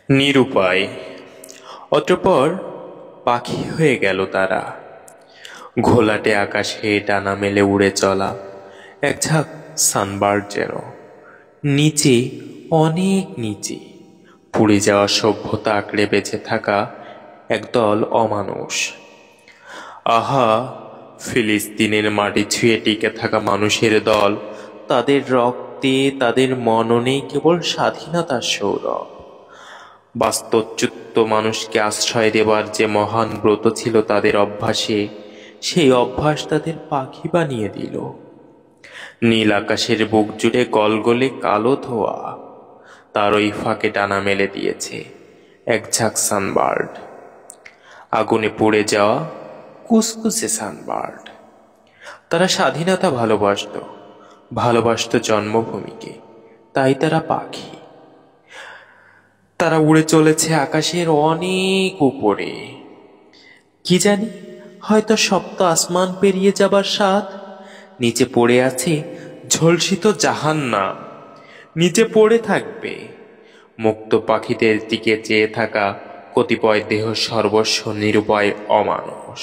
নিরুপায়। অতঃপর পাখি হয়ে গেল তারা, ঘোলাটে আকাশে ডানা মেলে উড়ে চলা এক ঝাঁক সানবার্ড যেন। নিচে, অনেক নিচে, পুড়ে যাওয়া সভ্যতা আঁকড়ে বেঁচে থাকা একদল অমানুষ। আহা, ফিলিস্তিনের মাটি ছুঁয়ে টিকে থাকা মানুষের দল, তাদের রক্তে, তাদের মননে কেবল স্বাধীনতার সৌরভ। বাস্তুচ্যুত মানুষকে আশ্রয় দেবার যে মহান ব্রত ছিল তাদের অভ্যাসে, সেই অভ্যাস তাদের পাখি বানিয়ে দিল। নীল আকাশের বুক জুড়ে গলগলে কালো ধোয়া, তার ওই ফাঁকে ডানা মেলে দিয়েছে এক ঝাঁক সানবার্ড। আগুনে পুড়ে যাওয়া কুসকুসে সানবার্ড। তারা স্বাধীনতা ভালোবাসত জন্মভূমিকে, তাই তারা পাখি। তারা উড়ে চলেছে আকাশের অনেক উপরে। কি জানি, হয়তো সপ্ত আসমান পেরিয়ে যাবার স্বাদ। নিচে পড়ে আছে ঝলসিত জাহান্নাম, নিচে পড়ে থাকবে মুক্ত পাখিদের দিকে চেয়ে থাকা কতিপয় দেহ সর্বস্ব নিরুপায় অমানুষ।